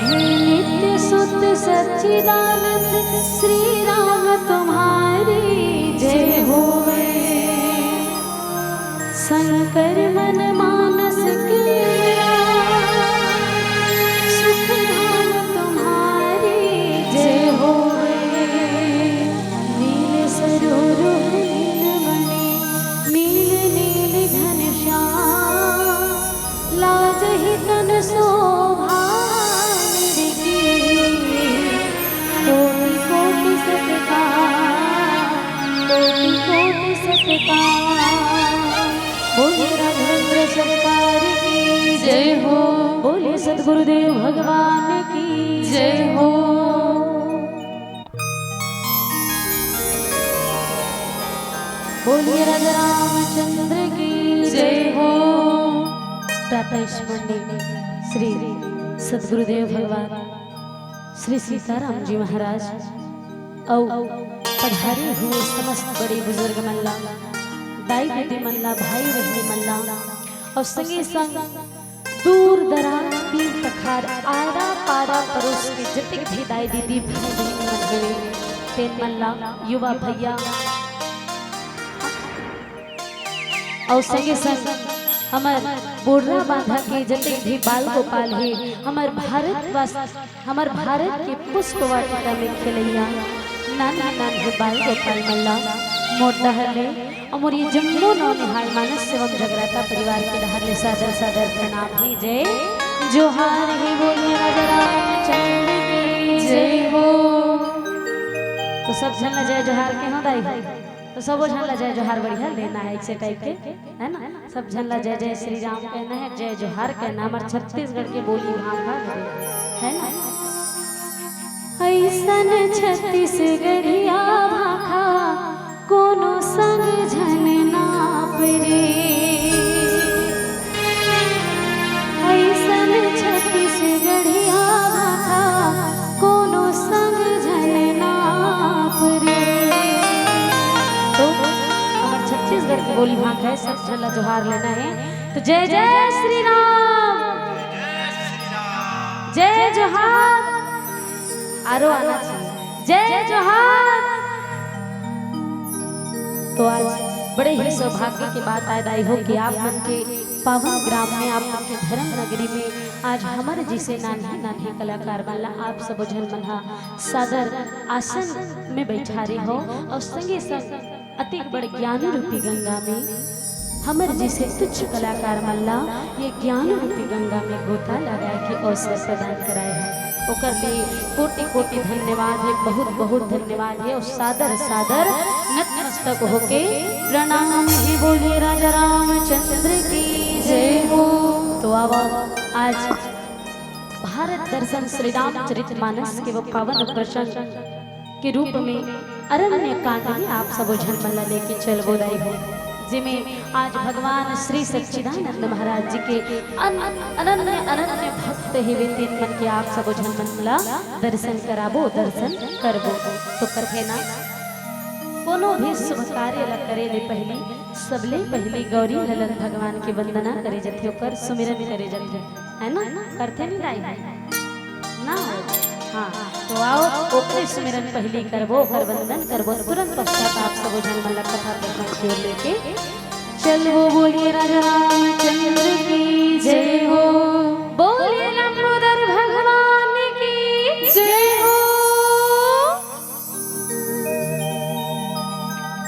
हे नित्य सुत सच्चिदानंद श्री राम तुम्हारी जय होवे। शंकर मन मानस क्रिया सुख धाम तुम्हारी जय होवे। नील सरोवर नीलमणि नील नील घनश्याम लाजहि तन शोभा निरखी। कोटि कोटि सत्कार कोटि कोटि सत्कार। बोलिए राघवेंद्र सरकार की जय हो। बोलिए सद्गुरुदेव भगवान की जय हो। बोलिए राजा रामचंद्र की जय हो। प्रातः स्मरणीय श्री सद्गुरुदेव भगवान श्री सीताराम जी महाराज और पधारे हुए समस्त बड़े बुजुर्ग मल्ला दाई दीदी मल्ला भाई बहनी मल्ला और संगे संग दूर दराज तीर तखार आरा पारा परोस के जतिक भी दाई दीदी भाई बहनी मल्ले तेन मल्ला युवा भैया और संगे संग हमार बोर्रा बांधा के जतिक भी बाल गोपाल है हमार भारत के पुष्प वाटिका में खेलैया नाना नान बाल गोपाल मल्ला मोटा हले और ये जम्मू नौ निहाल मानस एवं जगराता परिवार के डहर सादर सादर प्रणाम है। जय जोहार ही बोलिए राजा रामचंद्र की जय हो। तो सब झन जय जोहार के हो दाई तो सब झन जय जोहार बढ़िया लेना है ऐसे टाइप के है ना। सब झन जय जय श्री राम कहना है जय जोहार कहना हमारे छत्तीसगढ़ के बोली भाषा है ना। ऐसन छत्तीसगढ़िया भाखा कोनो संग झन नाप रे। ऐसन छत्तीसगढ़िया भाखा कोनो संग झन नाप रे। तो हमारे छत्तीसगढ़ की बोली भाषा है सब झल्ला जोहार लेना है। तो जय जय श्री राम जय जोहार आरो आना चाहिए जय जोहार। तो आज बड़े ही सौभाग्य की बात आई हो कि आप मन के पावन ग्राम में आप मन के धर्म नगरी में आज हमारे जिसे नानी नानी कलाकार वाला आप सब जन मना सादर आसन में बैठा रहे हो और संगे संग अति बड़े ज्ञान रूपी गंगा में हमारे जिसे तुच्छ कलाकार मल्ला ये ज्ञान रूपी गंगा में गोता लगाए के अवसर प्रदान कराए हैं। ओकर लिए कोटि कोटि धन्यवाद है बहुत बहुत धन्यवाद है और सादर सादर नतमस्तक होके प्रणाम है। बोलिए राजा रामचंद्र की जय हो। तो अब आज भारत दर्शन श्री रामचरितमानस के वो पावन प्रसंग के रूप में अरण्य कांड में आप सब झन मल्ला लेके चल बोलाई हो जिमें आज भगवान श्री सच्चिदानंद महाराज जी के अनन्य अनन्य भक्त हेवे तीन मन के आप सब झन मल्ला दर्शन कराबो दर्शन करबो। तो करके ना कोनो भी शुभ कार्य ला करे ले पहली सबले पहली गौरी ललन भगवान की वंदना करे जथे ओकर सुमिरन करे जथे है ना। करते नहीं लाई ना हाँ। तो आओ ओकरे सुमिरन पहली करबो ओकर वंदन करबो तुरंत पश्चात आप सब झन मल्ला कथा प्रसंग की ओर लेके चलो। बोलिए राजा रामचंद्र